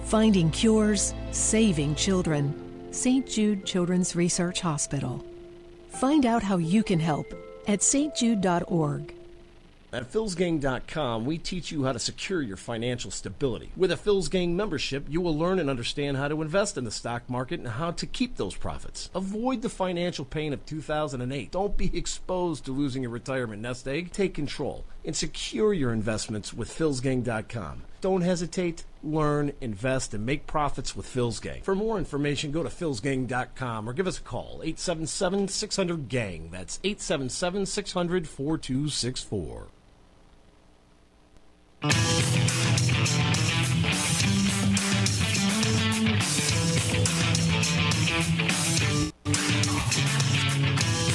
Finding cures, saving children. St. Jude Children's Research Hospital. Find out how you can help at stjude.org. At philsgang.com, we teach you how to secure your financial stability. With a Phil's Gang membership, you will learn and understand how to invest in the stock market and how to keep those profits. Avoid the financial pain of 2008. Don't be exposed to losing your retirement nest egg. Take control and secure your investments with philsgang.com. Don't hesitate. Learn, invest, and make profits with Phil's Gang. For more information, go to philsgang.com or give us a call, 877-600-GANG. That's 877-600-4264.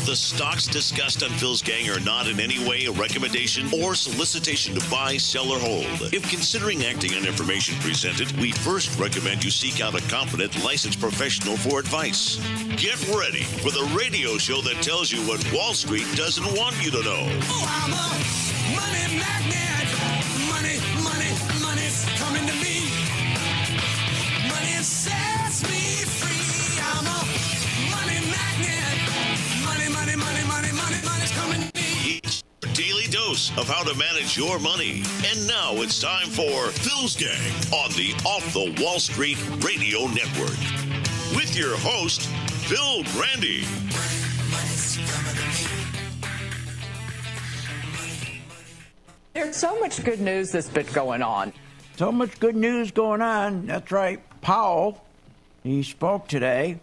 The stocks discussed on Phil's Gang are not in any way a recommendation or solicitation to buy, sell, or hold. If considering acting on information presented, we first recommend you seek out a competent, licensed professional for advice. Get ready for the radio show that tells you what Wall Street doesn't want you to know. Oh, I'm a money magnet. Money, money, money's coming to me. Money sets me free. I'm a money magnet. Money, money, money, money, money, money's coming to me. It's your daily dose of how to manage your money. And now it's time for Phil's Gang on the Off the Wall Street Radio Network. With your host, Phil Grandy. There's so much good news that's been going on. So much good news going on. That's right. Powell, he spoke today,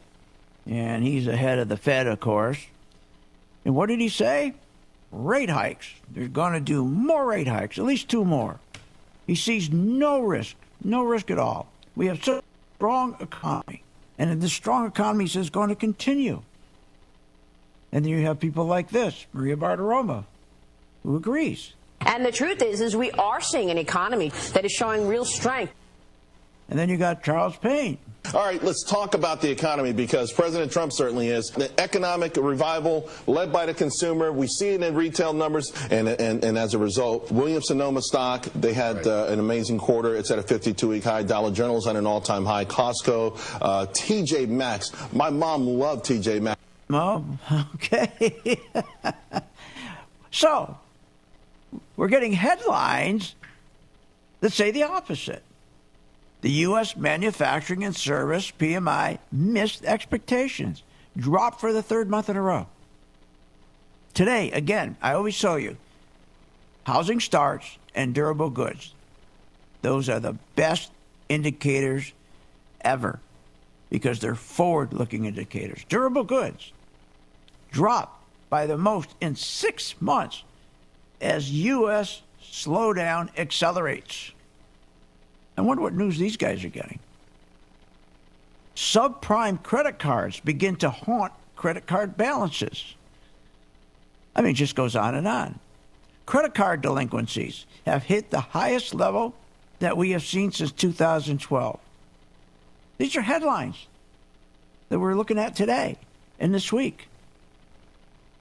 and he's the head of the Fed, of course. And what did he say? Rate hikes. They're going to do more rate hikes, at least 2 more. He sees no risk at all. We have such a strong economy. And this strong economy is going to continue. And then you have people like this, Maria Bartiromo, who agrees. And the truth is we are seeing an economy that is showing real strength. And then you got Charles Payne. All right, let's talk about the economy because President Trump certainly is. The economic revival led by the consumer. We see it in retail numbers, and as a result, Williams-Sonoma stock, they had an amazing quarter. It's at a 52-week high. Dollar General's at an all-time high. Costco, TJ Maxx. My mom loved TJ Maxx. Oh, okay. So, we're getting headlines that say the opposite. The U.S. manufacturing and service PMI missed expectations, dropped for the 3rd month in a row. Today, again, I always show you, housing starts and durable goods. Those are the best indicators ever because they're forward-looking indicators. Durable goods dropped by the most in 6 months as U.S. slowdown accelerates. I wonder what news these guys are getting. Subprime credit cards begin to haunt credit card balances. I mean, it just goes on and on. Credit card delinquencies have hit the highest level that we have seen since 2012. These are headlines that we're looking at today and this week.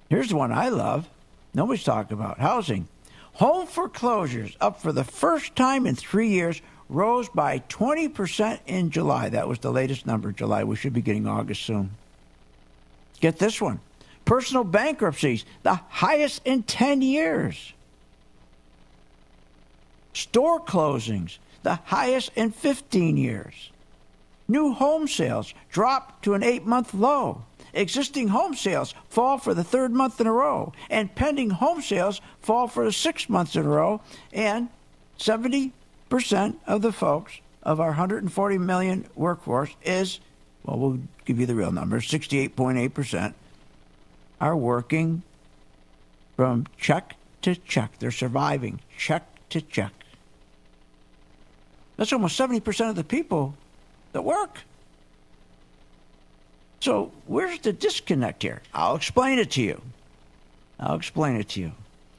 Here's the one I love. Nobody's talking about housing. Home foreclosures up for the first time in 3 years rose by 20% in July. That was the latest number, July. We should be getting August soon. Get this one. Personal bankruptcies, the highest in 10 years. Store closings, the highest in 15 years. New home sales dropped to an 8-month low. Existing home sales fall for the 3rd month in a row. And pending home sales fall for the 6th month in a row. And 70% of the folks of our 140 million workforce is, well, we'll give you the real numbers, 68.8% are working from check to check. They're surviving check to check. That's almost 70% of the people that work. So where's the disconnect here? I'll explain it to you.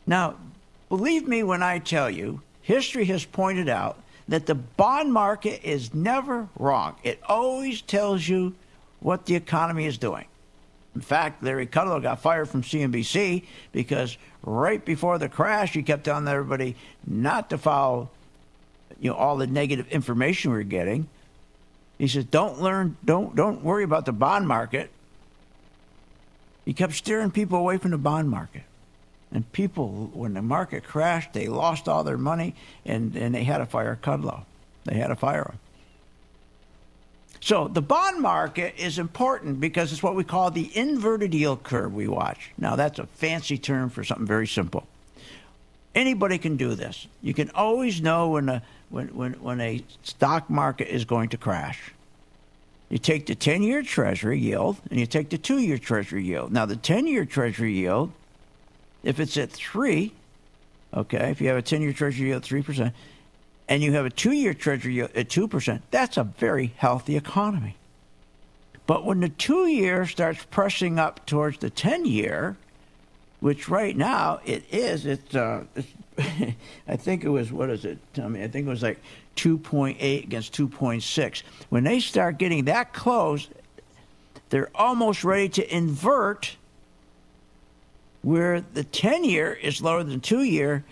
Now, believe me when I tell you, history has pointed out that the bond market is never wrong. It always tells you what the economy is doing. In fact, Larry Kudlow got fired from CNBC because right before the crash, he kept telling everybody not to follow all the negative information we were getting. He says, don't worry about the bond market. He kept steering people away from the bond market. And people, when the market crashed, they lost all their money, and they had to fire Kudlow. They had to fire him. So the bond market is important because it's what we call the inverted yield curve we watch. Now, that's a fancy term for something very simple. Anybody can do this. You can always know when a stock market is going to crash. You take the 10-year Treasury yield and you take the 2-year Treasury yield. Now, the 10-year Treasury yield, if it's at 3, okay, if you have a 10-year Treasury yield at 3%, and you have a 2-year Treasury yield at 2%, that's a very healthy economy. But when the 2-year starts pressing up towards the 10-year, which right now it's I think it was, what is it, Tommy? I think it was like 2.8 against 2.6. When they start getting that close, they're almost ready to invert where the 10-year is lower than 2-year.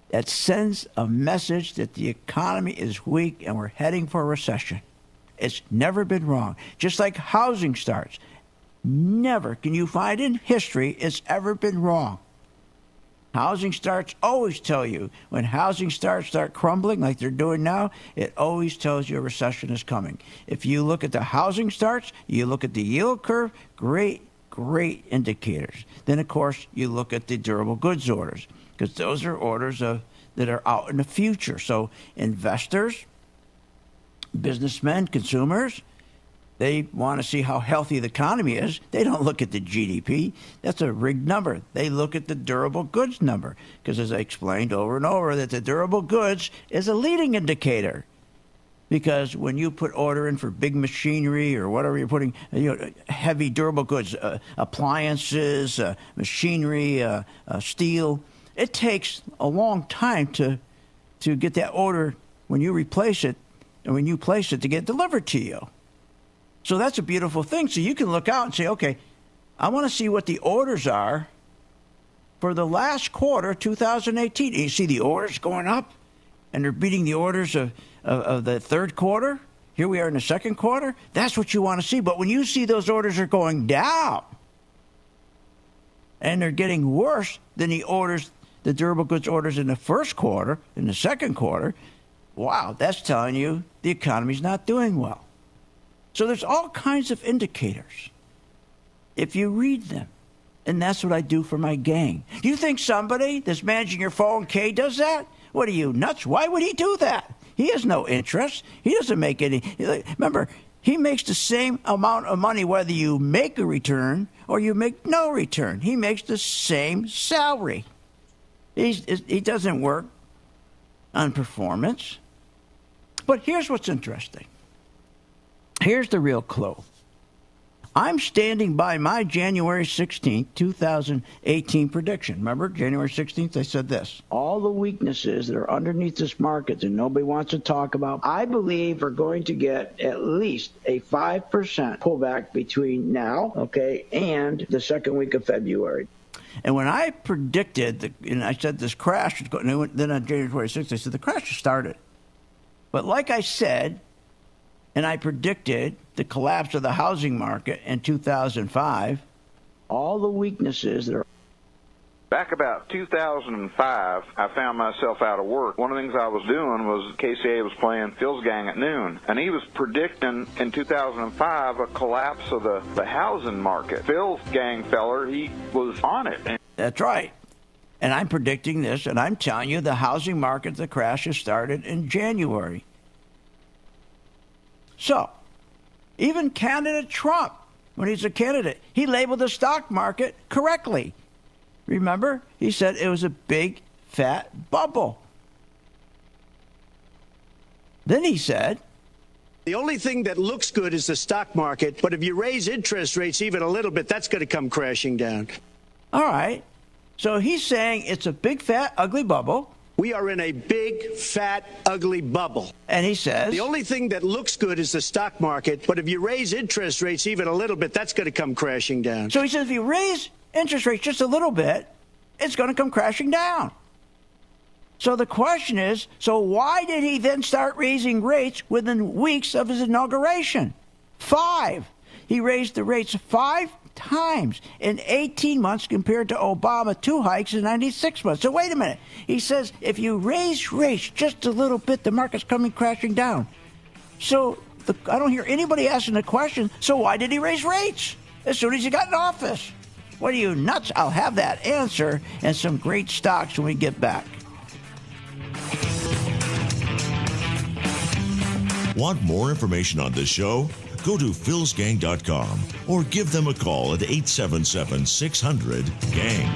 That sends a message that the economy is weak and we're heading for a recession. It's never been wrong. Just like housing starts. Never can you find in history it's ever been wrong. Housing starts always tell you, when housing starts start crumbling like they're doing now, it always tells you a recession is coming. If you look at the housing starts, you look at the yield curve, great indicators. Then, of course, you look at the durable goods orders, because those are orders that are out in the future. So investors, businessmen, consumers, they want to see how healthy the economy is. They don't look at the GDP. That's a rigged number. They look at the durable goods number, because as I explained over and over, that the durable goods is a leading indicator. Because when you put order in for big machinery or whatever you're putting, heavy durable goods, appliances, machinery, steel, it takes a long time to get that order when you replace it and when you place it to get delivered to you. So that's a beautiful thing. So you can look out and say, okay, I want to see what the orders are for the last quarter, 2018. And you see the orders going up, and they're beating the orders of the third quarter. Here we are in the second quarter. That's what you want to see. But when you see those orders are going down, and they're getting worse than the orders, the durable goods orders in the first quarter, in the second quarter, wow, that's telling you the economy's not doing well. So there's all kinds of indicators if you read them. And that's what I do for my gang. Do you think somebody that's managing your 401k does that? What are you, nuts? Why would he do that? He has no interest. He doesn't make any. Remember, he makes the same amount of money whether you make a return or you make no return. He makes the same salary. He doesn't work on performance. But here's what's interesting. Here's the real clue. I'm standing by my January 16th, 2018 prediction. Remember, January 16th, I said this. All the weaknesses that are underneath this market that nobody wants to talk about, I believe are going to get at least a 5% pullback between now, okay, and the second week of February. And when I predicted, and I said this crash, then on January 26th, I said the crash has started. But like I said, and I predicted the collapse of the housing market in 2005, all the weaknesses that are... Back about 2005, I found myself out of work. One of the things I was doing was KCA was playing Phil's Gang at noon, and he was predicting in 2005 a collapse of the housing market. Phil's Gang feller, he was on it. That's right. And I'm predicting this, and I'm telling you the housing market, the crash has started in January. So, even candidate Trump, when he's a candidate, he labeled the stock market correctly. Remember? He said it was a big, fat bubble. Then he said, the only thing that looks good is the stock market, but if you raise interest rates even a little bit, that's going to come crashing down. All right. So he's saying it's a big, fat, ugly bubble. We are in a big, fat, ugly bubble. And he says, the only thing that looks good is the stock market, but if you raise interest rates even a little bit, that's going to come crashing down. So he says if you raise interest rates just a little bit, it's going to come crashing down. So the question is, so why did he then start raising rates within weeks of his inauguration? 5. He raised the rates 5 times in 18 months compared to Obama 2 hikes in 96 months. So wait a minute. He says if you raise rates just a little bit, the market's coming crashing down. So I don't hear anybody asking the question, so why did he raise rates as soon as he got in office? What are you, nuts? I'll have that answer and some great stocks when we get back. Want more information on this show? Go to philsgang.com or give them a call at 877-600-GANG.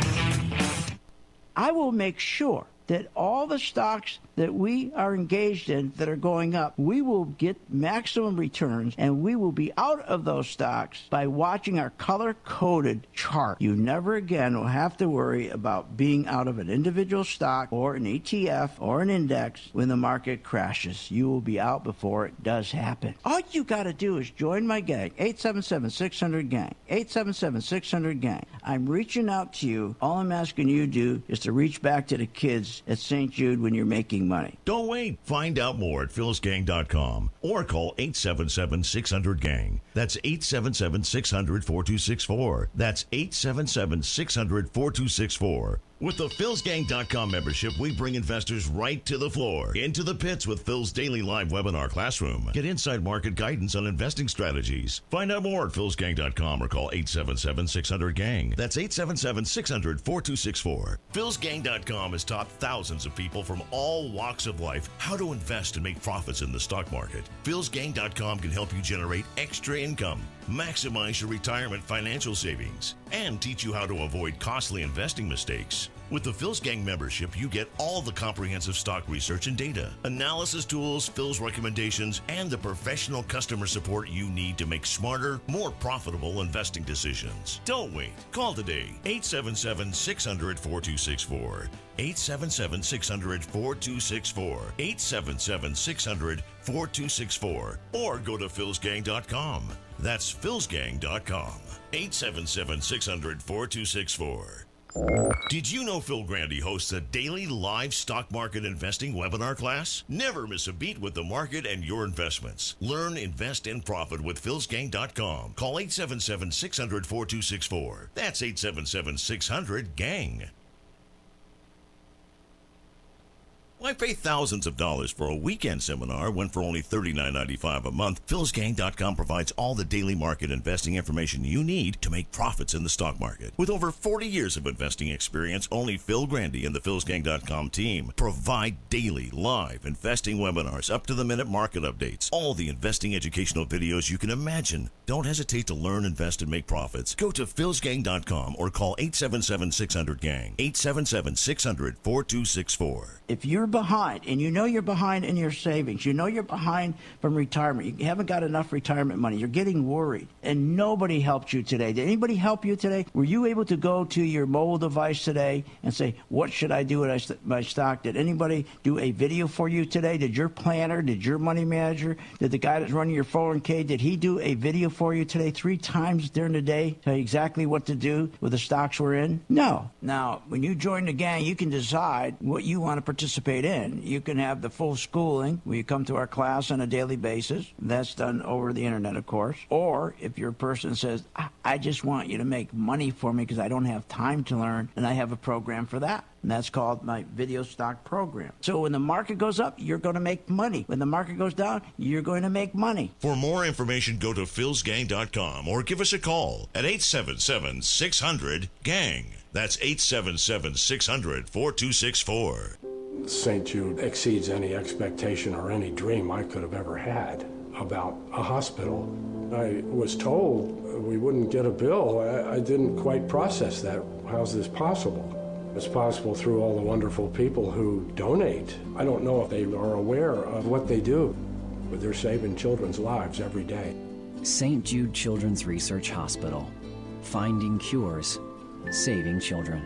I will make sure that all the stocks that we are engaged in that are going up, we will get maximum returns, and we will be out of those stocks by watching our color-coded chart. You never again will have to worry about being out of an individual stock or an ETF or an index when the market crashes. You will be out before it does happen. All you got to do is join my gang, 877-600-GANG, 877-600-GANG. I'm reaching out to you. All I'm asking you to do is to reach back to the kids at St. Jude when you're making money. Don't wait. Find out more at philsgang.com or call 877-600-GANG. That's 877-600-4264. That's 877-600-4264. With the philsgang.com membership, we bring investors right to the floor, into the pits with Phil's daily live webinar classroom. Get inside market guidance on investing strategies. Find out more at philsgang.com or call 877-600-GANG. That's 877-600-4264. philsgang.com has taught thousands of people from all walks of life how to invest and make profits in the stock market. philsgang.com can help you generate extra income, maximize your retirement financial savings, and teach you how to avoid costly investing mistakes. With the Phil's Gang membership, you get all the comprehensive stock research and data, analysis tools, Phil's recommendations, and the professional customer support you need to make smarter, more profitable investing decisions. Don't wait. Call today, 877-600-4264. 877-600-4264. 877-600-4264. Or go to philsgang.com. That's philsgang.com. 877-600-4264. Did you know Phil Grandy hosts a daily live stock market investing webinar class? Never miss a beat with the market and your investments. Learn, invest, and profit with philsgang.com. Call 877-600-4264. That's 877-600-GANG. Why pay thousands of dollars for a weekend seminar when for only $39.95 a month? philsgang.com provides all the daily market investing information you need to make profits in the stock market. With over 40 years of investing experience, only Phil Grandy and the philsgang.com team provide daily live investing webinars, up-to-the-minute market updates, all the investing educational videos you can imagine. Don't hesitate to learn, invest, and make profits. Go to philsgang.com or call 877-600-GANG, 877-600-4264. If you're behind, and you know you're behind in your savings, you know you're behind from retirement, you haven't got enough retirement money, you're getting worried, and nobody helped you today. Did anybody help you today? Were you able to go to your mobile device today and say, what should I do with my stock? Did anybody do a video for you today? Did your planner, did your money manager, did the guy that's running your 401k, did he do a video for you today 3 times during the day, tell you exactly what to do with the stocks we're in? No. Now, when you join the gang, you can decide what you want to participate in. You can have the full schooling where you come to our class on a daily basis. That's done over the internet, of course. Or if you're a person that says, I just want you to make money for me because I don't have time to learn, and I have a program for that. And that's called my video stock program. So when the market goes up, you're going to make money. When the market goes down, you're going to make money. For more information, go to philsgang.com or give us a call at 877-600-GANG. That's 877-600-4264. St. Jude exceeds any expectation or any dream I could have ever had about a hospital. I was told we wouldn't get a bill. I didn't quite process that. How's this possible? It's possible through all the wonderful people who donate. I don't know if they are aware of what they do, but they're saving children's lives every day. St. Jude Children's Research Hospital. Finding cures. Saving children.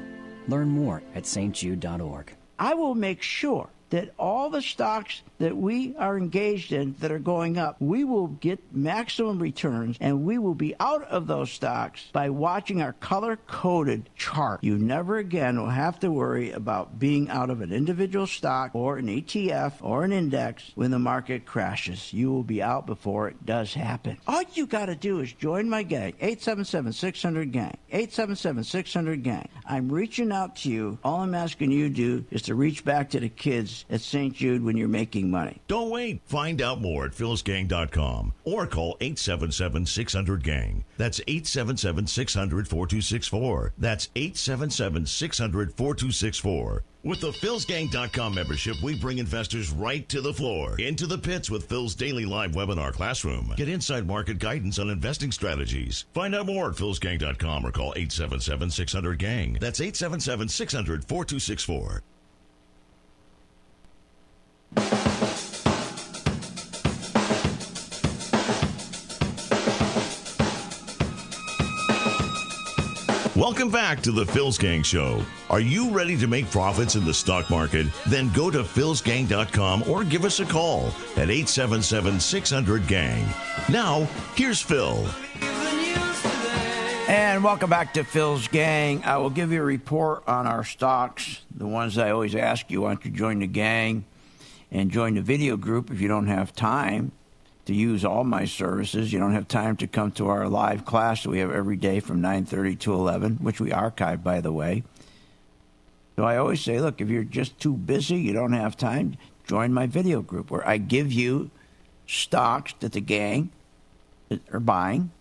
Learn more at stjude.org. I will make sure that all the stocks that we are engaged in that are going up, we will get maximum returns, and we will be out of those stocks by watching our color-coded chart. You never again will have to worry about being out of an individual stock or an ETF or an index when the market crashes. You will be out before it does happen. All you got to do is join my gang, 877-600-GANG, 877-600-GANG. I'm reaching out to you. All I'm asking you to do is to reach back to the kids at St. Jude when you're making money. Don't wait. Find out more at philsgang.com or call 877-600-GANG. That's 877-600-4264. That's 877-600-4264. With the philsgang.com membership, we bring investors right to the floor, into the pits with Phil's daily live webinar classroom. Get inside market guidance on investing strategies. Find out more at philsgang.com or call 877-600-GANG. That's 877-600-4264. Welcome back to the Phil's Gang Show. Are you ready to make profits in the stock market? Then go to philsgang.com or give us a call at 877-600-GANG. Now, here's Phil. And welcome back to Phil's Gang. I will give you a report on our stocks, the ones I always ask you. Why don't you join the gang and join the video group if you don't have time to use all my services. You don't have time to come to our live class that we have every day from 9:30 to 11, which we archive, by the way. So I always say, look, if you're just too busy, you don't have time, join my video group where I give you stocks that the gang are buying.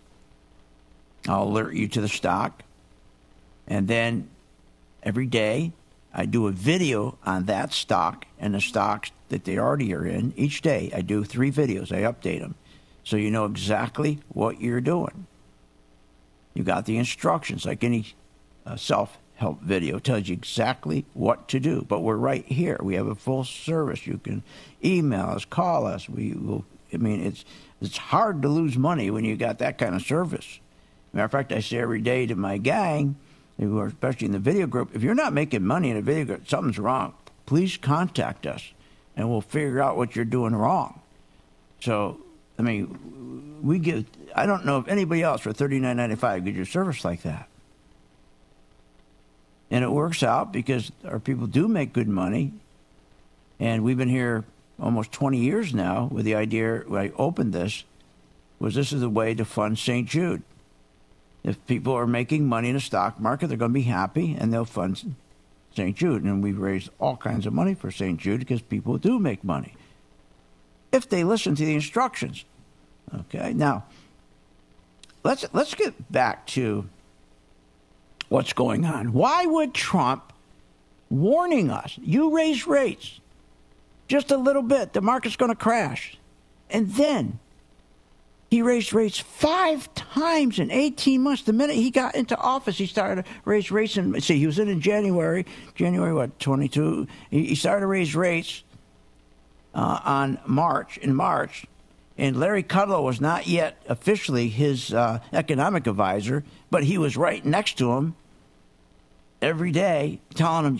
I'll alert you to the stock. And then every day I do a video on that stock and the stocks that they already are in. Each day I do 3 videos. I update them so you know exactly what you're doing. You got the instructions like any self-help video. It tells you exactly what to do. But we're right here. We have a full service. You can email us, call us. We will. I mean, it's hard to lose money when you got that kind of service. Matter of fact, I say every day to my gang, who are especially in the video group, if you're not making money in a video group, something's wrong. Please contact us, and we'll figure out what you're doing wrong. So, I mean, we give, I don't know if anybody else for $39.95 gives you a service like that. And it works out because our people do make good money, and we've been here almost 20 years now with the idea, when I opened this is a way to fund St. Jude. If people are making money in the stock market, they're going to be happy, and they'll fund St. Jude. And we've raised all kinds of money for St. Jude because people do make money if they listen to the instructions. Okay, now let's get back to what's going on. Why would Trump warning us? You raise rates just a little bit, the market's going to crash, and then he raised rates 5 times in 18 months. The minute he got into office, he started to raise rates. And see, he was in January 22. He started to raise rates in March. And Larry Kudlow was not yet officially his economic advisor, but he was right next to him every day, telling him,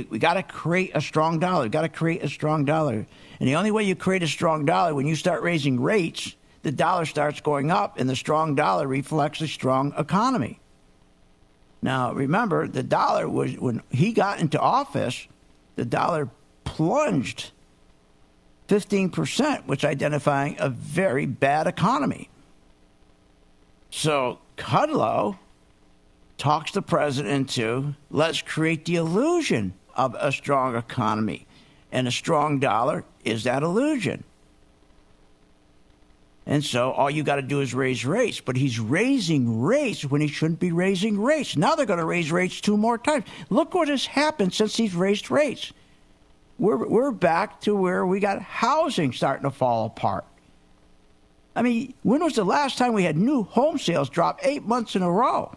we gotta create a strong dollar. We gotta create a strong dollar. And the only way you create a strong dollar, when you start raising rates, the dollar starts going up, and the strong dollar reflects a strong economy. Now, remember, the dollar was, when he got into office, the dollar plunged 15%, which identifying a very bad economy. So Kudlow talks the president into, let's create the illusion of a strong economy. And a strong dollar is that illusion. And so all you got to do is raise rates. But he's raising rates when he shouldn't be raising rates. Now they're going to raise rates 2 more times. Look what has happened since he's raised rates. We're back to where we got housing starting to fall apart. I mean, when was the last time we had new home sales drop 8 months in a row?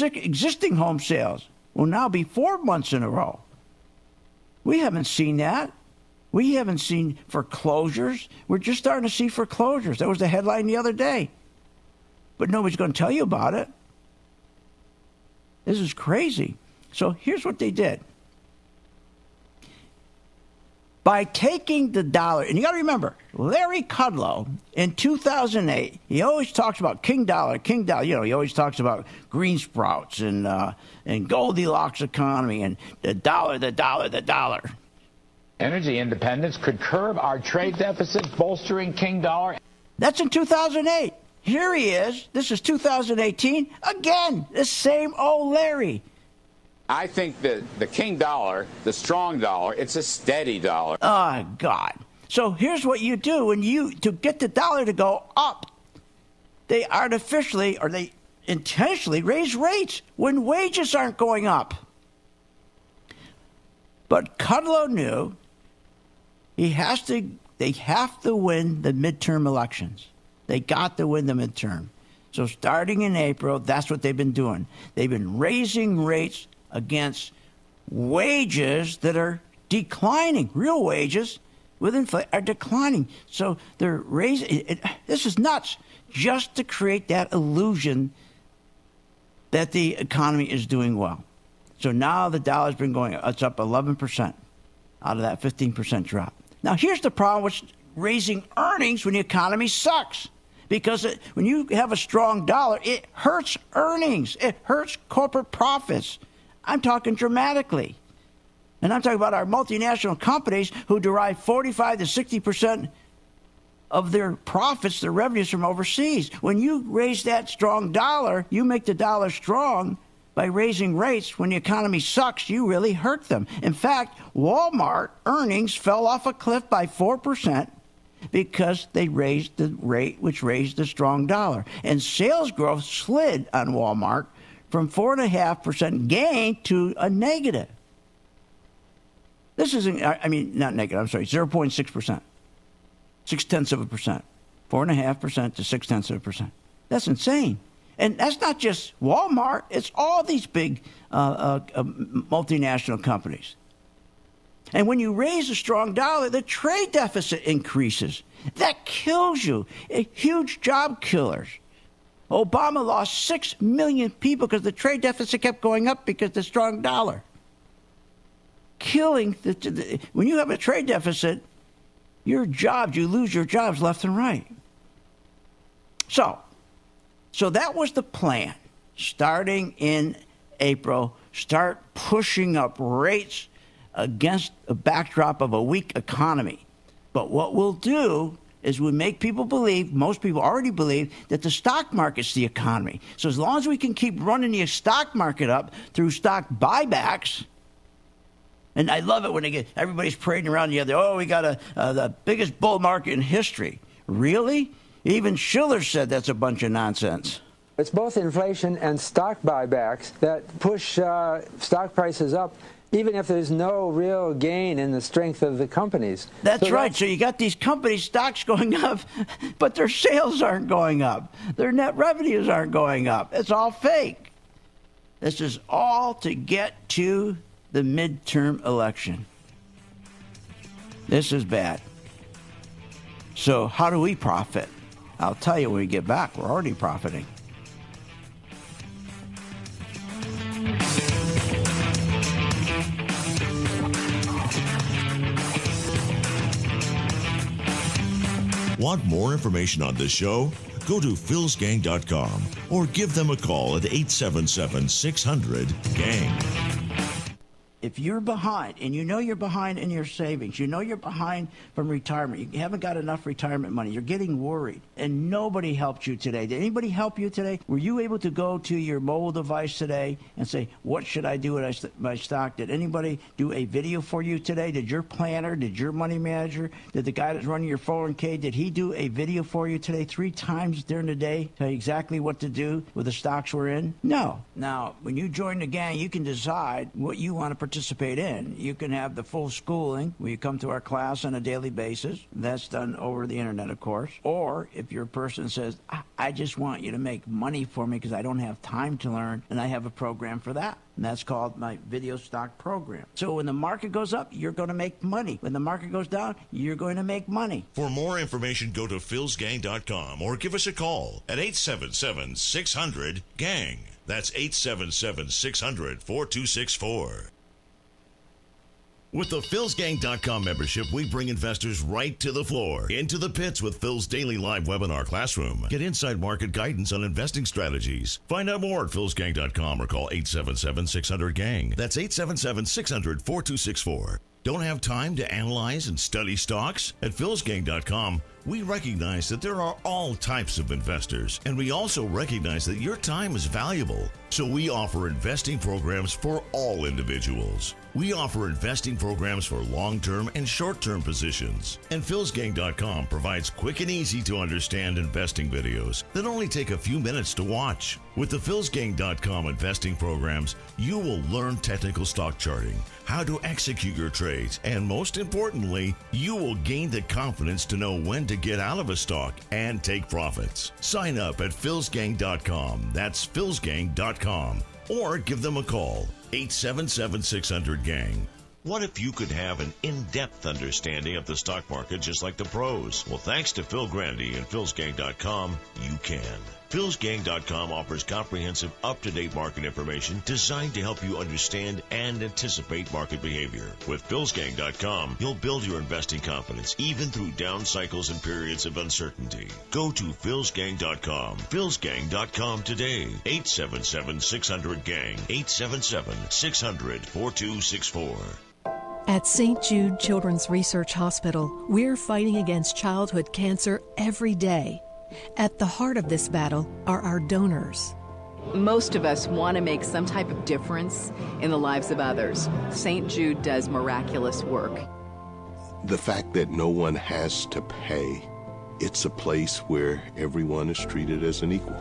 Existing home sales will now be 4 months in a row. We haven't seen that. We haven't seen foreclosures. We're just starting to see foreclosures. That was the headline the other day. But nobody's going to tell you about it. This is crazy. So here's what they did. by taking the dollar, and you got to remember, Larry Kudlow in 2008, he always talks about King Dollar. You know, he always talks about green sprouts and Goldilocks economy and the dollar. Energy independence could curb our trade deficit, bolstering King Dollar. That's in 2008. Here he is. This is 2018. Again, the same old Larry. I think that the King Dollar, the strong dollar, it's a steady dollar. Oh, God. So here's what you do to get the dollar to go up. They artificially or they intentionally raise rates when wages aren't going up. But Kudlow knew they have to win the midterm elections. They got to win the midterm. So starting in April, that's what they've been doing. They've been raising rates against wages that are declining. Real wages with inflation are declining. So they're raising. This is nuts. Just to create that illusion that the economy is doing well. So now the dollar's been going up. It's up 11% out of that 15% drop. Now here's the problem with raising earnings when the economy sucks. Because when you have a strong dollar, it hurts earnings. It hurts corporate profits. I'm talking dramatically. And I'm talking about our multinational companies who derive 45 to 60% of their profits, their revenues from overseas. When you raise that strong dollar, you make the dollar strong by raising rates. When the economy sucks, you really hurt them. In fact, Walmart earnings fell off a cliff by 4%. Because they raised the rate, which raised the strong dollar. And sales growth slid on Walmart from 4.5% gain to a negative. This isn't, not negative, I'm sorry, 0.6%. 0.6%. 4.5% to 0.6%. That's insane. And that's not just Walmart, it's all these big multinational companies. And when you raise a strong dollar, the trade deficit increases. That kills you. Huge job killers. Obama lost 6 million people because the trade deficit kept going up because of the strong dollar. Killing. When you have a trade deficit, you lose your jobs left and right. So that was the plan. Starting in April, start pushing up rates against a backdrop of a weak economy. But what we'll do is we make people believe, most people already believe, that the stock market's the economy. So as long as we can keep running the stock market up through stock buybacks, and I love it when everybody's parading around the other, we got the biggest bull market in history. Really? Even Schiller said that's a bunch of nonsense. It's both inflation and stock buybacks that push stock prices up, even if there's no real gain in the strength of the companies. That's right. So you got these companies' stocks going up, but their sales aren't going up. Their net revenues aren't going up. It's all fake. This is all to get to the midterm election. This is bad. So how do we profit? I'll tell you when we get back. We're already profiting. Want more information on this show? Go to philsgang.com or give them a call at 877-600-GANG. If you're behind, and you know you're behind in your savings, you know you're behind from retirement, you haven't got enough retirement money, you're getting worried, and nobody helped you today. Did anybody help you today? Were you able to go to your mobile device today and say, what should I do with my stock? Did anybody do a video for you today? Did your planner, did your money manager, did the guy that's running your 401k, did he do a video for you today 3 times during the day, tell you exactly what to do with the stocks we're in? No. Now, when you join the gang, you can decide what you want to participate in. You can have the full schooling where you come to our class on a daily basis. That's done over the internet, of course. Or if you're a person that says, I just want you to make money for me because I don't have time to learn, and I have a program for that. And that's called my video stock program. So when the market goes up, you're going to make money. When the market goes down, you're going to make money. For more information, go to philsgang.com or give us a call at 877-600-GANG. That's 877-600-4264. With the PhilsGang.com membership, we bring investors right to the floor, into the pits with Phil's daily live webinar classroom. Get inside market guidance on investing strategies. Find out more at PhilsGang.com or call 877-600-GANG. That's 877-600-4264. Don't have time to analyze and study stocks? At PhilsGang.com, we recognize that there are all types of investors, and we also recognize that your time is valuable. So we offer investing programs for all individuals. We offer investing programs for long-term and short-term positions. And PhilsGang.com provides quick and easy to understand investing videos that only take a few minutes to watch. With the PhilsGang.com investing programs, you will learn technical stock charting, how to execute your trades, and most importantly, you will gain the confidence to know when to get out of a stock and take profits. Sign up at PhilsGang.com. That's PhilsGang.com. Or give them a call, 877-600-GANG. What if you could have an in-depth understanding of the stock market just like the pros? Well, thanks to Phil Grandy and PhilsGang.com, you can. PhilsGang.com offers comprehensive, up-to-date market information designed to help you understand and anticipate market behavior. With PhilsGang.com, you'll build your investing confidence even through down cycles and periods of uncertainty. Go to PhilsGang.com. PhilsGang.com today. 877-600-GANG. 877-600-4264. At St. Jude Children's Research Hospital, we're fighting against childhood cancer every day. At the heart of this battle are our donors. Most of us want to make some type of difference in the lives of others. St. Jude does miraculous work. The fact that no one has to pay, it's a place where everyone is treated as an equal.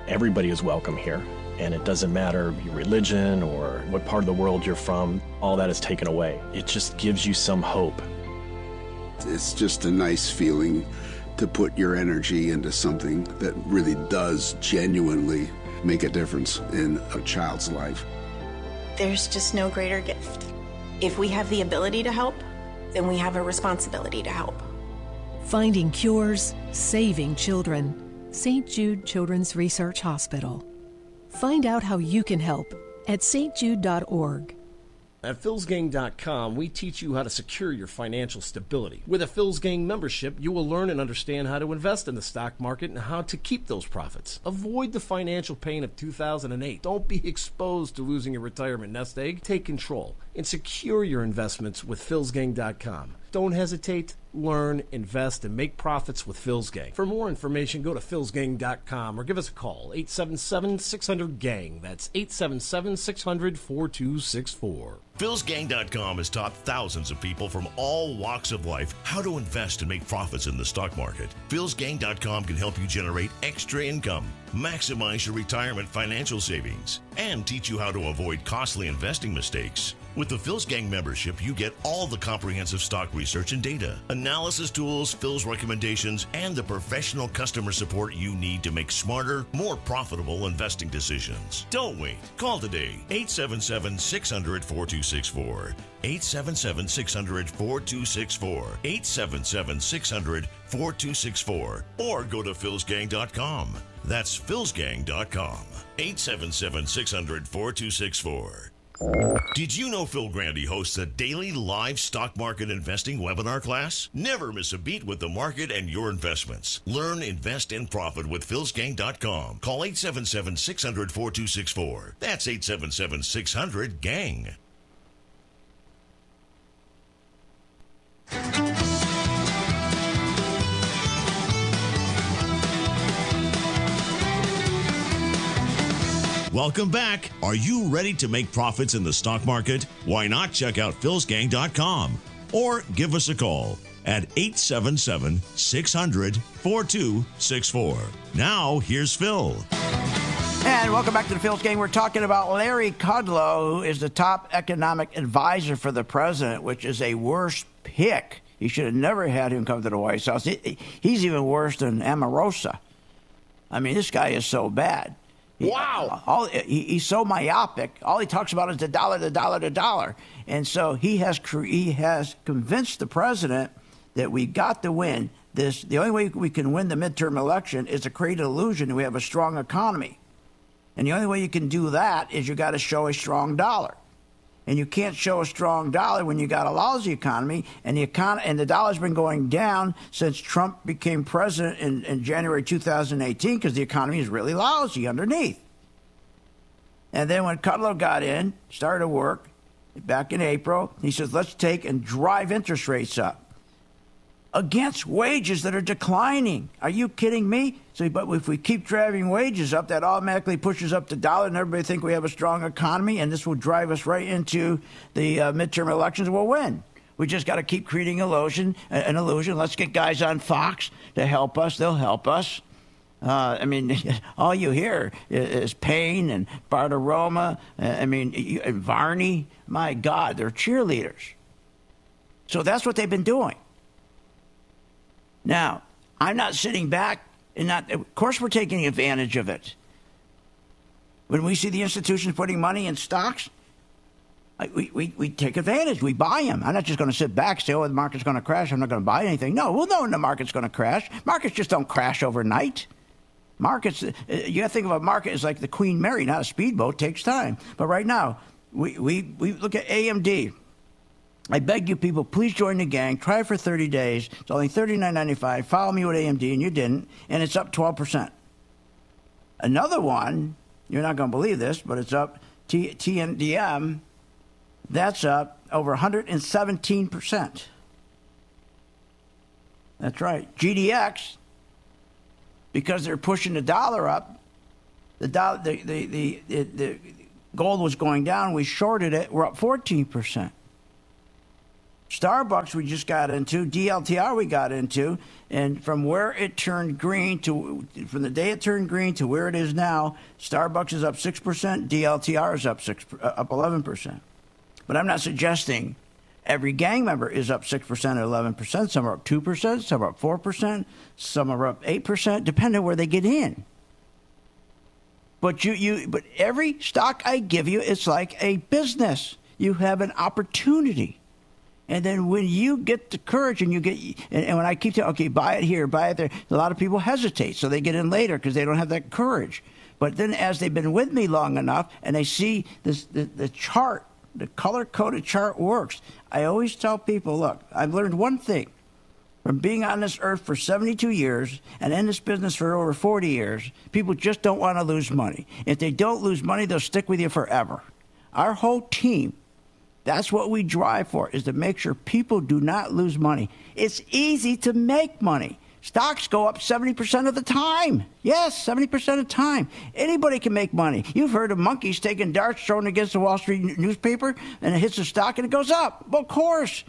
Everybody is welcome here, and it doesn't matter your religion or what part of the world you're from, all that is taken away. It just gives you some hope. It's just a nice feeling to put your energy into something that really does genuinely make a difference in a child's life. There's just no greater gift. If we have the ability to help, then we have a responsibility to help. Finding cures, saving children. St. Jude Children's Research Hospital. Find out how you can help at stjude.org. At PhilsGang.com, we teach you how to secure your financial stability. With a Phil's Gang membership, you will learn and understand how to invest in the stock market and how to keep those profits. Avoid the financial pain of 2008. Don't be exposed to losing your retirement nest egg. Take control and secure your investments with PhilsGang.com. Don't hesitate. Learn, invest, and make profits with Phil's Gang. For more information, go to PhilsGang.com or give us a call, 877-600-GANG. That's 877-600-4264. PhilsGang.com has taught thousands of people from all walks of life how to invest and make profits in the stock market. PhilsGang.com can help you generate extra income, maximize your retirement financial savings, and teach you how to avoid costly investing mistakes. With the Phil's Gang membership, you get all the comprehensive stock research and data, analysis tools, Phil's recommendations, and the professional customer support you need to make smarter, more profitable investing decisions. Don't wait. Call today, 877-600-4264. 877-600-4264. 877-600-4264. Or go to PhilsGang.com. That's PhilsGang.com. 877-600-4264. Did you know Phil Grandy hosts a daily live stock market investing webinar class? Never miss a beat with the market and your investments. Learn, invest, and profit with PhilsGang.com. Call 877-600-4264. That's 877-600-GANG. Welcome back. Are you ready to make profits in the stock market? Why not check out PhilsGang.com or give us a call at 877-600-4264. Now, here's Phil. And welcome back to the Phil's Gang. We're talking about Larry Kudlow, who is the top economic advisor for the president, which is a worse pick. You should have never had him come to the White House. He's even worse than Omarosa. I mean, this guy is so bad. Wow. He's so myopic. All he talks about is the dollar, the dollar, the dollar. And so he has convinced the president that we got to win this. The only way we can win the midterm election is to create an illusion that we have a strong economy. And the only way you can do that is you got to show a strong dollar. And you can't show a strong dollar when you got a lousy economy, and the dollar's been going down since Trump became president in January 2018 because the economy is really lousy underneath. And then when Kudlow got in, started to work back in April, he says, let's take and drive interest rates up against wages that are declining. Are you kidding me? So, but if we keep driving wages up, that automatically pushes up the dollar, and everybody think we have a strong economy, and this will drive us right into the midterm elections. We'll win. We just got to keep creating an illusion. Let's get guys on Fox to help us. They'll help us. I mean, all you hear is Payne and Bartiromo. And Varney. My God, they're cheerleaders. So that's what they've been doing. Now, I'm not sitting back and of course we're taking advantage of it. When we see the institutions putting money in stocks, we take advantage. We buy them. I'm not just going to sit back and say, oh, the market's going to crash. I'm not going to buy anything. No, we'll know when the market's going to crash. Markets just don't crash overnight. Markets, you got to think of a market as like the Queen Mary, not a speedboat. It takes time. But right now, we look at AMD. I beg you people, please join the gang. Try it for 30 days. It's only $39.95. Follow me with AMD, and you didn't, and it's up 12%. Another one, you're not going to believe this, but it's up, TNDM, that's up over 117%. That's right. GDX, because they're pushing the dollar up, the gold was going down, we shorted it, we're up 14%. Starbucks we just got into, DLTR we got into, and from where it turned green from the day it turned green to where it is now, Starbucks is up 6%, DLTR is up 11%. But I'm not suggesting every gang member is up 6% or 11%. Some are up 2%, some are up 4%, some are up 8%, depending on where they get in. But but every stock I give you, it's like a business. You have an opportunity. And then when you get the courage and when I keep telling, okay, buy it here, buy it there, a lot of people hesitate. So they get in later because they don't have that courage. But then as they've been with me long enough and they see the chart, the color-coded chart works, I always tell people, look, I've learned one thing. From being on this earth for 72 years and in this business for over 40 years, people just don't want to lose money. If they don't lose money, they'll stick with you forever. Our whole team, that's what we drive for, is to make sure people do not lose money. It's easy to make money. Stocks go up 70% of the time. Yes, 70% of the time. Anybody can make money. You've heard of monkeys taking darts thrown against the Wall Street newspaper, and it hits the stock and it goes up. Well, of course.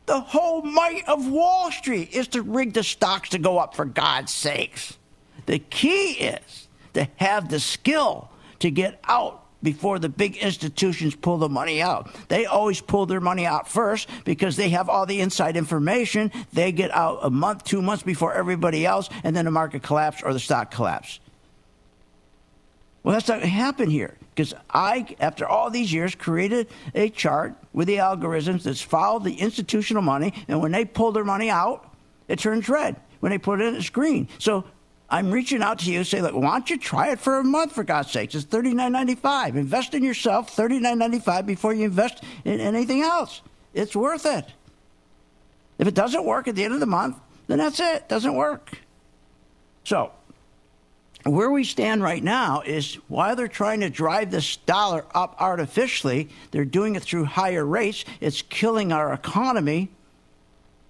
The whole might of Wall Street is to rig the stocks to go up, for God's sakes. The key is to have the skill to get out before the big institutions pull the money out. They always pull their money out first because they have all the inside information. They get out a month, 2 months before everybody else, and then the market collapses or the stock collapses. Well, that's not going to happen here because I, after all these years, created a chart with the algorithms that's followed the institutional money, and when they pull their money out, it turns red. When they put it in, it's green. So I'm reaching out to you, say, look, why don't you try it for a month, for God's sakes? It's $39.95. Invest in yourself, $39.95, before you invest in anything else. It's worth it. If it doesn't work at the end of the month, then that's it. It doesn't work. So where we stand right now is while they're trying to drive this dollar up artificially, they're doing it through higher rates. It's killing our economy.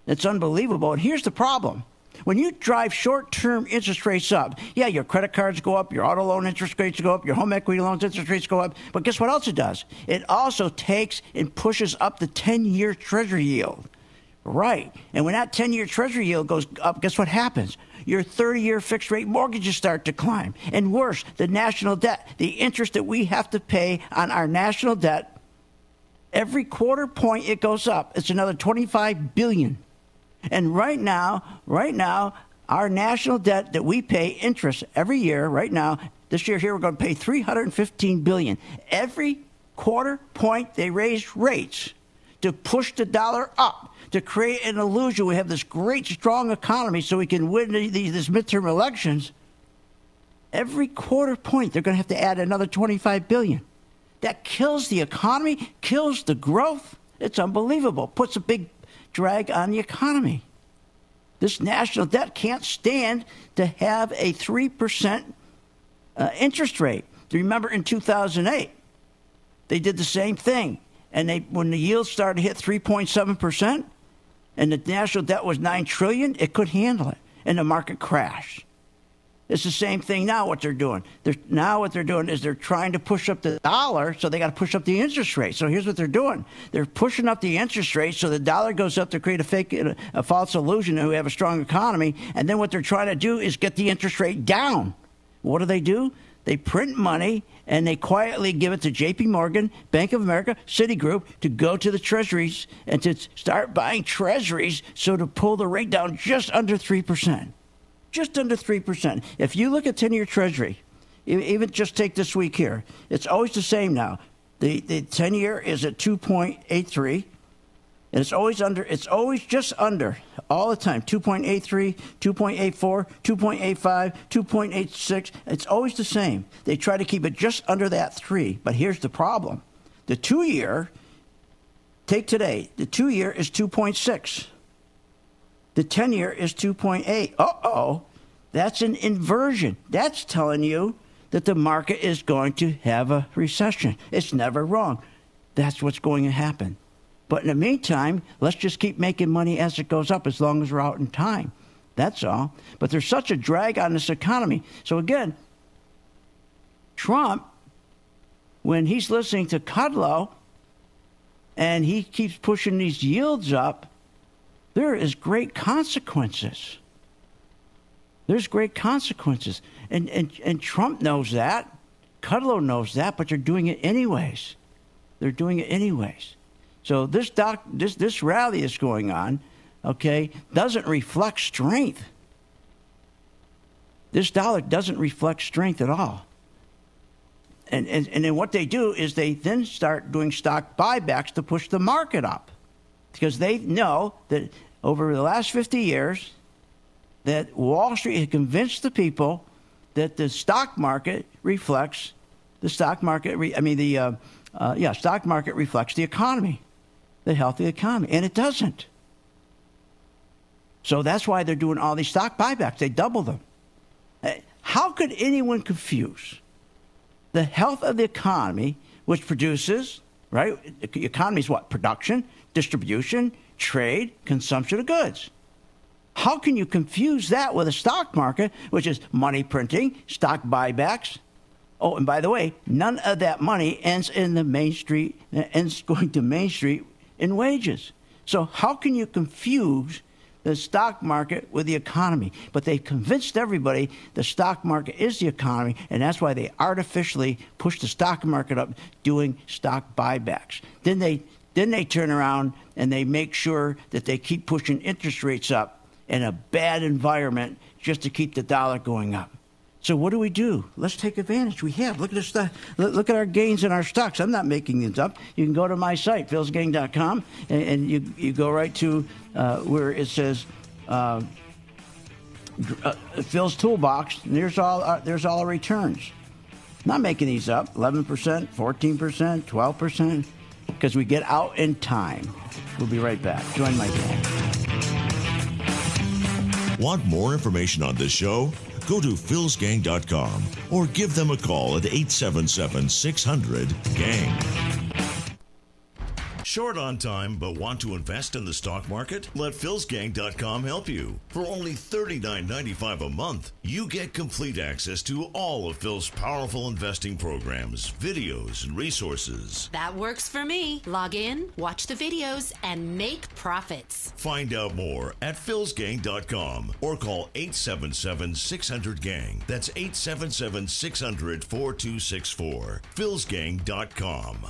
It's unbelievable. And here's the problem. When you drive short-term interest rates up, yeah, your credit cards go up, your auto loan interest rates go up, your home equity loans interest rates go up. But guess what else it does? It also takes and pushes up the 10-year Treasury yield. Right. And when that 10-year Treasury yield goes up, guess what happens? Your 30-year fixed-rate mortgages start to climb. And worse, the national debt, the interest that we have to pay on our national debt, every quarter point it goes up. It's another $25 billion. And right now, our national debt that we pay interest every year, right now, this year here, we're going to pay $315 billion. Every quarter point they raise rates to push the dollar up, to create an illusion we have this great, strong economy so we can win these midterm elections. Every quarter point, they're going to have to add another $25 billion. That kills the economy, kills the growth. It's unbelievable. Puts a big drag on the economy. This national debt can't stand to have a 3% interest rate. Do you remember in 2008, they did the same thing. And when the yield started to hit 3.7% and the national debt was $9 trillion, it couldn't handle it. And the market crashed. It's the same thing now, what they're doing. What they're doing is they're trying to push up the dollar, so they got to push up the interest rate. So here's what they're doing. They're pushing up the interest rate so the dollar goes up to create a false illusion that we have a strong economy. And then what they're trying to do is get the interest rate down. What do? They print money, and they quietly give it to J.P. Morgan, Bank of America, Citigroup to go to the treasuries and to start buying treasuries so to pull the rate down just under 3%. Just under 3%. If you look at 10-year Treasury, even just take this week here, it's always the same now. The 10-year is at 2.83, and it's always just under all the time. 2.83, 2.84, 2.85, 2.86. It's always the same. They try to keep it just under that 3. But here's the problem. The 2-year, take today, the 2-year is 2.6. The 10-year is 2.8. Uh-oh. That's an inversion. That's telling you that the market is going to have a recession. It's never wrong. That's what's going to happen. But in the meantime, let's just keep making money as it goes up as long as we're out in time. That's all. But there's such a drag on this economy. So again, Trump, when he's listening to Kudlow and he keeps pushing these yields up, there is great consequences. There's great consequences. And Trump knows that. Kudlow knows that, but they're doing it anyways. They're doing it anyways. So this rally is going on, okay, doesn't reflect strength. This dollar doesn't reflect strength at all. And then what they do is they then start doing stock buybacks to push the market up. Because they know that over the last 50 years, that Wall Street had convinced the people that the stock market reflects the stock market. Stock market reflects the economy, the healthy economy, and it doesn't. So that's why they're doing all these stock buybacks. They double them. How could anyone confuse the health of the economy, which produces, right? The economy is what? Production, distribution, trade, consumption of goods. How can you confuse that with a stock market, which is money printing, stock buybacks? Oh, and by the way, none of that money ends in the Main Street, ends going to Main Street in wages. So how can you confuse the stock market with the economy? But they've convinced everybody the stock market is the economy, and that's why they artificially push the stock market up doing stock buybacks. Then they turn around and they make sure that they keep pushing interest rates up in a bad environment just to keep the dollar going up. So what do? Let's take advantage. We have. Look at this. Look at our gains in our stocks. I'm not making these up. You can go to my site, philsgang.com, and you go right to where it says Phil's Toolbox. And there's all our returns. Not making these up. 11%, 14%, 12%, because we get out in time. We'll be right back. Join my gang. Want more information on this show? Go to philsgang.com or give them a call at 877-600-GANG. Short on time but want to invest in the stock market? Let philsgang.com help you. For only $39.95 a month, you get complete access to all of Phil's powerful investing programs, videos, and resources. That works for me. Log in, watch the videos, and make profits. Find out more at philsgang.com or call 877-600-GANG. That's 877-600-4264. philsgang.com.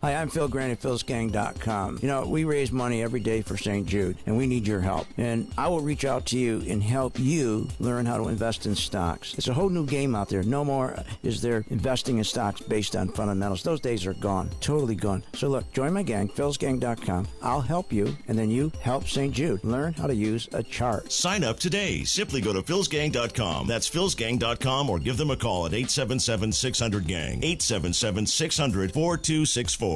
Hi, I'm Phil Grant at philsgang.com. You know, we raise money every day for St. Jude, and we need your help. And I will reach out to you and help you learn how to invest in stocks. It's a whole new game out there. No more is there investing in stocks based on fundamentals. Those days are gone, totally gone. So look, join my gang, philsgang.com. I'll help you, and then you help St. Jude. Learn how to use a chart. Sign up today. Simply go to philsgang.com. That's philsgang.com, or give them a call at 877-600-GANG, 877-600-4264.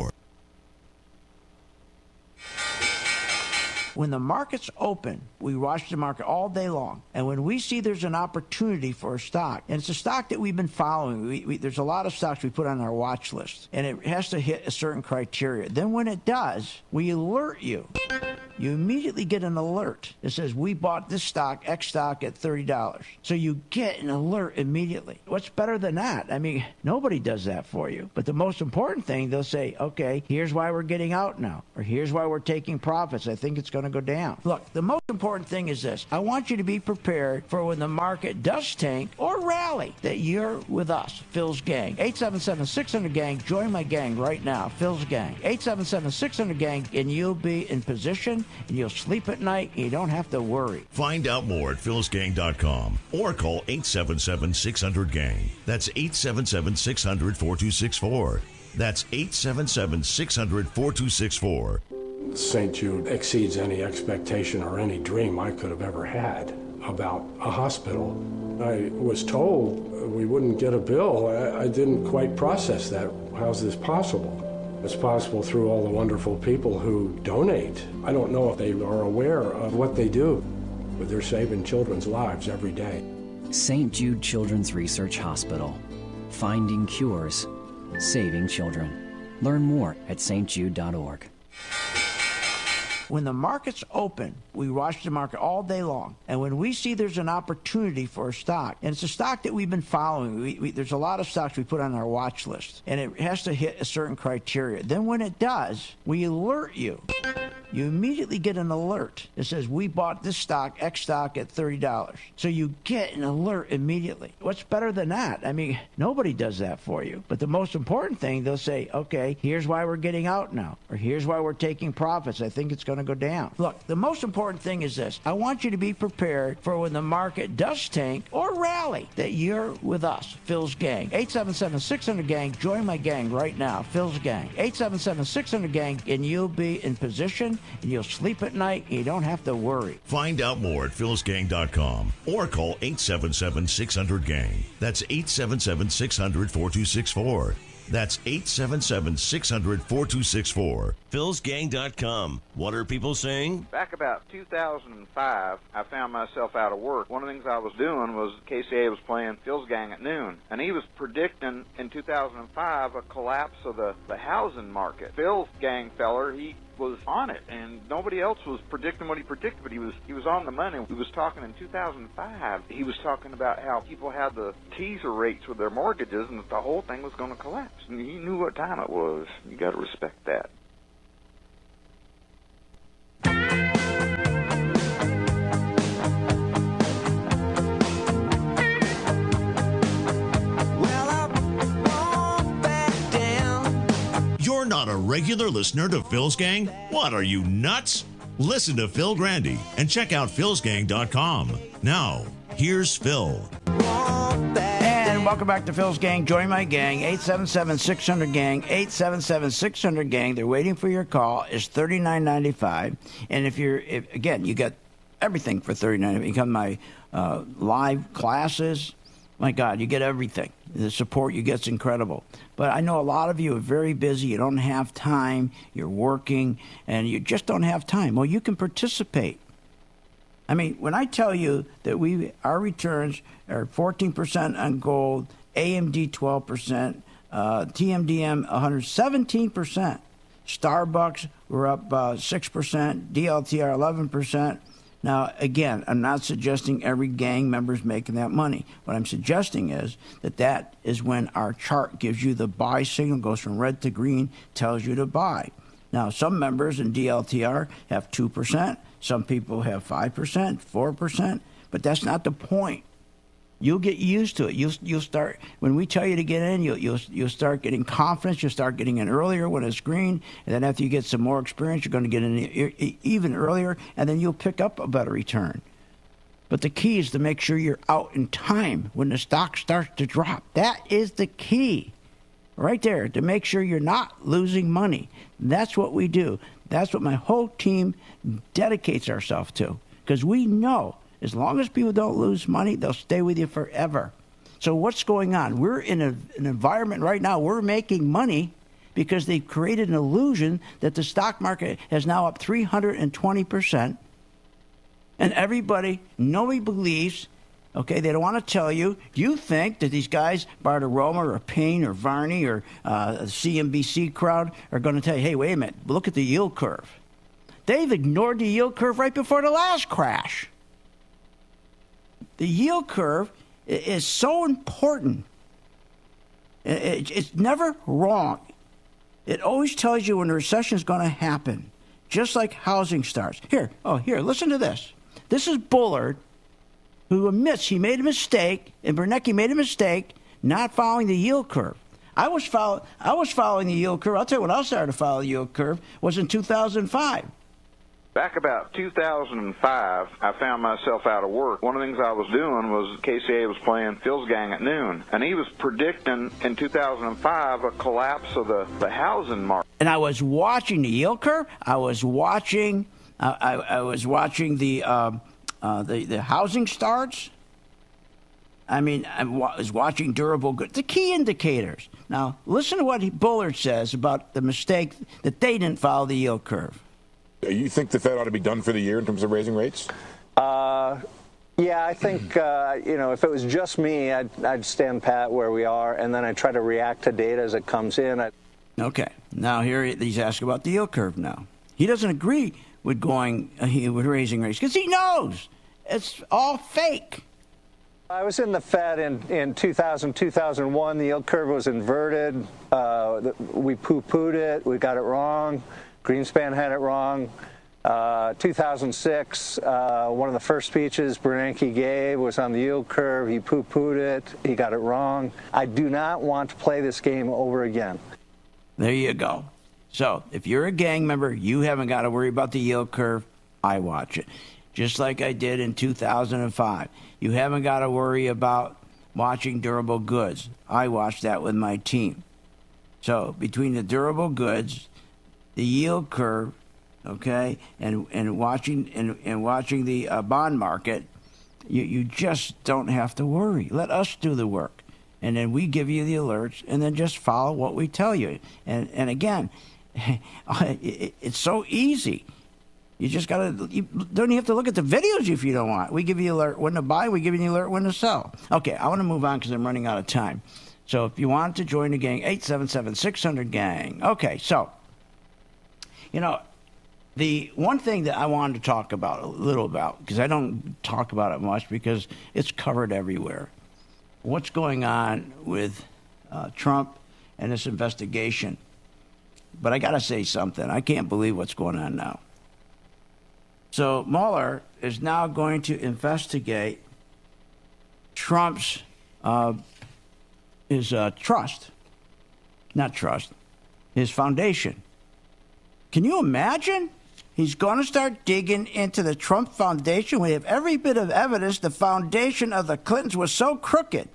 When the markets open, we watch the market all day long. And when we see there's an opportunity for a stock, and it's a stock that we've been following, there's a lot of stocks we put on our watch list, and it has to hit a certain criteria. Then when it does, we alert you. You immediately get an alert that says, we bought this stock, X stock, at $30. So you get an alert immediately. What's better than that? I mean, nobody does that for you. But the most important thing, they'll say, okay, here's why we're getting out now, or here's why we're taking profits. I think it's going to go down. Look, the most important thing is this. I want you to be prepared for when the market does tank or rally, that you're with us, Phil's Gang. 877-600-GANG. Join my gang right now, Phil's Gang. 877-600-GANG, and you'll be in position, and you'll sleep at night, and you don't have to worry. Find out more at philsgang.com or call 877-600-GANG. That's 877-600-4264. That's 877-600-4264. St. Jude exceeds any expectation or any dream I could have ever had about a hospital. I was told we wouldn't get a bill. I didn't quite process that. How's this possible? It's possible through all the wonderful people who donate. I don't know if they are aware of what they do, but they're saving children's lives every day. St. Jude Children's Research Hospital. Finding cures. Saving children. Learn more at stjude.org. When the markets open, we watch the market all day long. And when we see there's an opportunity for a stock, and it's a stock that we've been following, there's a lot of stocks we put on our watch list, and it has to hit a certain criteria. Then when it does, we alert you. You immediately get an alert that says, we bought this stock, X stock, at $30. So you get an alert immediately. What's better than that? I mean, nobody does that for you. But the most important thing, they'll say, okay, here's why we're getting out now, or here's why we're taking profits. I think it's going to go down. Look, the most important thing is this. I want you to be prepared for when the market does tank or rally, that you're with us, Phil's Gang. 877-600-GANG. Join my gang right now, Phil's Gang. 877-600-GANG, and you'll be in position, and you'll sleep at night, and you don't have to worry. Find out more at philsgang.com or call 877-600-GANG. That's 877-600-4264. That's 877-600-4264. philsgang.com. What are people saying? Back about 2005, I found myself out of work. One of the things I was doing was KCA was playing Phil's Gang at noon, and he was predicting in 2005 a collapse of the housing market. Phil's Gang feller, he was on it, and nobody else was predicting what he predicted, but he was on the money. He was talking in 2005. He was talking about how people had the teaser rates with their mortgages, and that the whole thing was going to collapse. And he knew what time it was. You got to respect that. You're not a regular listener to Phil's Gang? What, are you nuts? Listen to Phil Grandy and check out philsgang.com. Now, here's Phil. And welcome back to Phil's Gang. Join my gang, 877-600-GANG, 877-600-GANG. They're waiting for your call. It's $39.95. And if again, you get everything for $39.95. You come to my live classes. My God, you get everything. The support you get is incredible. But I know a lot of you are very busy. You don't have time. You're working, and you just don't have time. Well, you can participate. I mean, when I tell you that our returns are 14% on gold, AMD 12%, TMDM 117%, Starbucks we're up 6%, DLTR 11%. Now, again, I'm not suggesting every gang member is making that money. What I'm suggesting is that is when our chart gives you the buy signal, goes from red to green, tells you to buy. Now, some members in DLTR have 2%. Some people have 5%, 4%. But that's not the point. You'll get used to it. You'll start, when we tell you to get in, you'll start getting confidence. You'll start getting in earlier when it's green, and then after you get some more experience, you're going to get in even earlier, and then you'll pick up a better return. But the key is to make sure you're out in time when the stock starts to drop. That is the key right there, to make sure you're not losing money. That's what we do. That's what my whole team dedicates ourselves to, because we know as long as people don't lose money, they'll stay with you forever. So what's going on? We're in an environment right now, we're making money because they've created an illusion that the stock market is now up 320%. And nobody believes, okay, they don't want to tell you. You think that these guys, Bartiromo or Payne or Varney or the CNBC crowd are going to tell you, hey, wait a minute, look at the yield curve. They've ignored the yield curve right before the last crash. The yield curve is so important. It's never wrong. It always tells you when a recession is going to happen, just like housing starts. Here, listen to this. This is Bullard, who admits he made a mistake, and Bernanke made a mistake not following the yield curve. I was following the yield curve. I'll tell you when I started to follow the yield curve was in 2005. Back about 2005, I found myself out of work. One of the things I was doing was KCA was playing Phil's Gang at noon, and he was predicting in 2005 a collapse of the housing market. And I was watching the yield curve. I was watching the housing starts. I mean, I was watching durable goods, the key indicators. Now, listen to what Bullard says about the mistake that they didn't follow the yield curve. You think the Fed ought to be done for the year in terms of raising rates? Yeah, I think, if it was just me, I'd stand pat where we are, and then I'd try to react to data as it comes in. Okay. Now, here he's asking about the yield curve now. He doesn't agree with raising rates because he knows it's all fake. I was in the Fed in 2000, 2001. The yield curve was inverted. We poo-pooed it. We got it wrong. Greenspan had it wrong. 2006, one of the first speeches Bernanke gave was on the yield curve. He poo-pooed it. He got it wrong. I do not want to play this game over again. There you go. So if you're a gang member, you haven't got to worry about the yield curve. I watch it. Just like I did in 2005. You haven't got to worry about watching durable goods. I watched that with my team. So between the durable goods, the yield curve, okay, and watching the bond market, you just don't have to worry. Let us do the work, and then we give you the alerts, and then just follow what we tell you. And again, it's so easy. You just don't even have to look at the videos if you don't want. We give you the alert when to buy. We give you the alert when to sell. Okay, I want to move on because I'm running out of time. So if you want to join the gang, 877-600-GANG. Okay, so. The one thing that I wanted to talk about a little about, because I don't talk about it much because it's covered everywhere, what's going on with Trump and this investigation. But I got to say something. I can't believe what's going on now. So Mueller is now going to investigate Trump's his foundation. Can you imagine? He's going to start digging into the Trump Foundation. We have every bit of evidence the foundation of the Clintons was so crooked.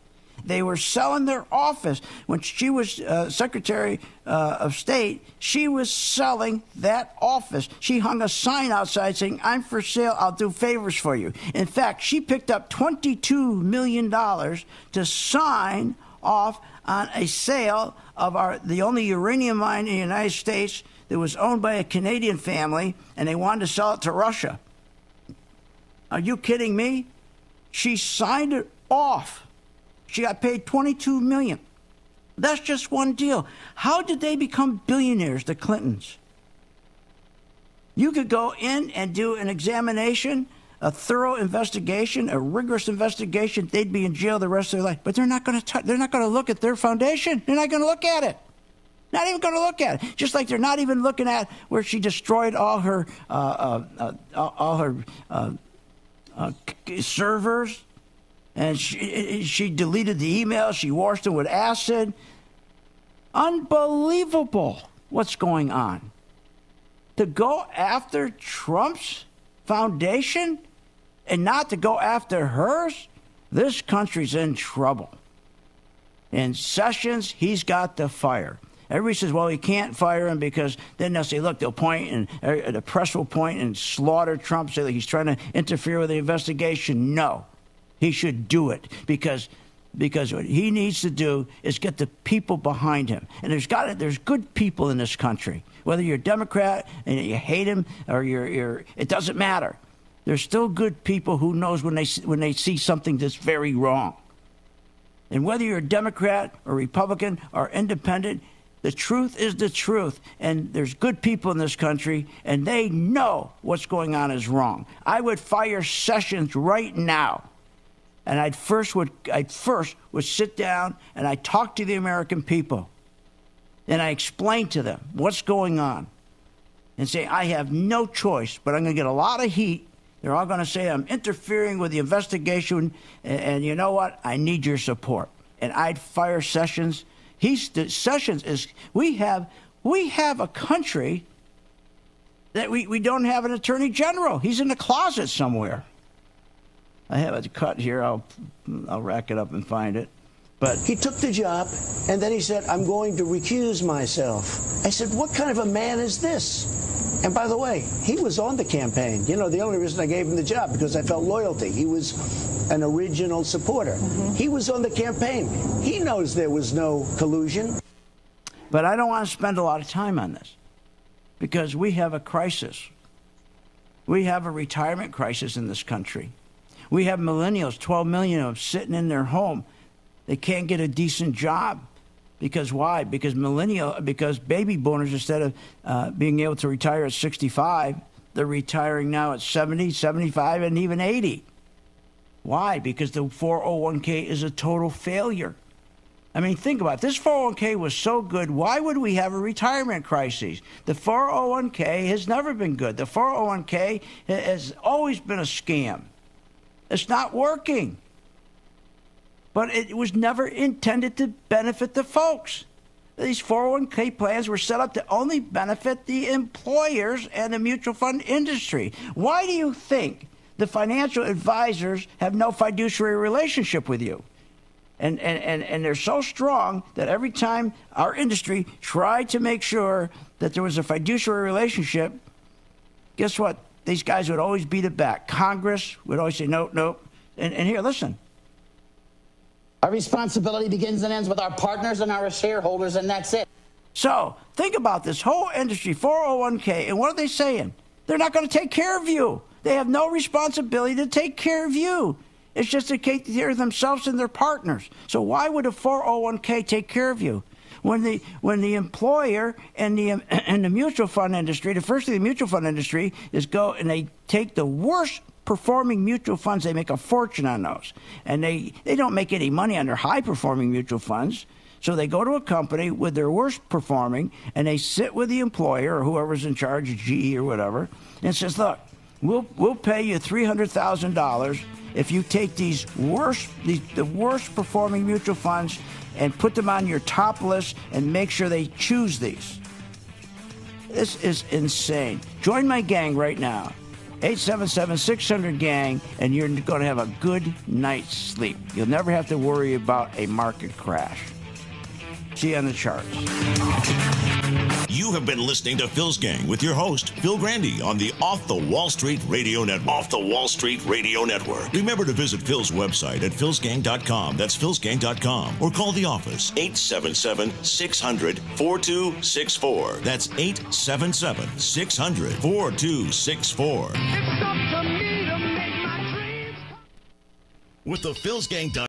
They were selling their office. When she was Secretary of State, she was selling that office. She hung a sign outside saying, "I'm for sale. I'll do favors for you." In fact, she picked up $22 million to sign off on a sale of the only uranium mine in the United States that was owned by a Canadian family, and they wanted to sell it to Russia. Are you kidding me? She signed it off. She got paid $22 million. That's just one deal. How did they become billionaires, the Clintons? You could go in and do an examination, a thorough investigation, a rigorous investigation. They'd be in jail the rest of their life. But they're not going to look at their foundation. They're not going to look at it. Not even going to look at it. Just like they're not even looking at where she destroyed all her servers And she deleted the emails. She washed them with acid. Unbelievable what's going on. To go after Trump's foundation and not to go after hers, this country's in trouble. And Sessions, he's got to fire. Everybody says, well, he can't fire him because then they'll say, look, they'll point and the press will point and slaughter Trump, say that he's trying to interfere with the investigation. No, he should do it because what he needs to do is get the people behind him. And there's good people in this country. Whether you're a Democrat and you hate him or it doesn't matter. There's still good people who knows when they see something that's very wrong. And whether you're a Democrat or Republican or independent, the truth is the truth. And there's good people in this country, and they know what's going on is wrong. I would fire Sessions right now. And I'd first would sit down and I'd talk to the American people. And I explain to them what's going on. And say, I have no choice, but I'm going to get a lot of heat. They're all going to say I'm interfering with the investigation. And you know what? I need your support. And I'd fire Sessions. Sessions is, we have a country that we don't have an attorney general. He's in the closet somewhere. I have it cut here. I'll rack it up and find it. But he took the job, and then he said, I'm going to recuse myself. I said, what kind of a man is this? And by the way, he was on the campaign. You know, the only reason I gave him the job because I felt loyalty. He was an original supporter. Mm-hmm. He was on the campaign. He knows there was no collusion. But I don't want to spend a lot of time on this because we have a crisis. We have a retirement crisis in this country. We have millennials, 12 million of them, sitting in their home. They can't get a decent job. Because why? Because baby boomers, instead of being able to retire at 65, they're retiring now at 70, 75, and even 80. Why? Because the 401k is a total failure. I mean, think about it. This 401k was so good. Why would we have a retirement crisis? The 401k has never been good. The 401k has always been a scam. It's not working. But it was never intended to benefit the folks. These 401k plans were set up to only benefit the employers and the mutual fund industry. Why do you think the financial advisors have no fiduciary relationship with you? And they're so strong that every time our industry tried to make sure that there was a fiduciary relationship, guess what? These guys would always beat it back. Congress would always say, no. And here, listen. Our responsibility begins and ends with our partners and our shareholders, and that's it. So think about this whole industry, 401k, and what are they saying? They're not going to take care of you. They have no responsibility to take care of you. It's just to take care of themselves and their partners. So why would a 401k take care of you? When the employer and the mutual fund industry, the first thing the mutual fund industry is go and they take the worst performing mutual funds, they make a fortune on those. And they don't make any money on their high performing mutual funds. So they go to a company with their worst performing and they sit with the employer or whoever's in charge, GE or whatever, and says, look, we'll pay you $300,000 if you take the worst performing mutual funds and put them on your top list and make sure they choose these. This is insane. Join my gang right now. 877-600-GANG, and you're going to have a good night's sleep. You'll never have to worry about a market crash. See you on the charts. You have been listening to Phil's Gang with your host, Phil Grandy, on the Off the Wall Street Radio Network. Off the Wall Street Radio Network. Remember to visit Phil's website at philsgang.com. That's philsgang.com. Or call the office, 877-600-4264. That's 877-600-4264. With the Phil's Gang.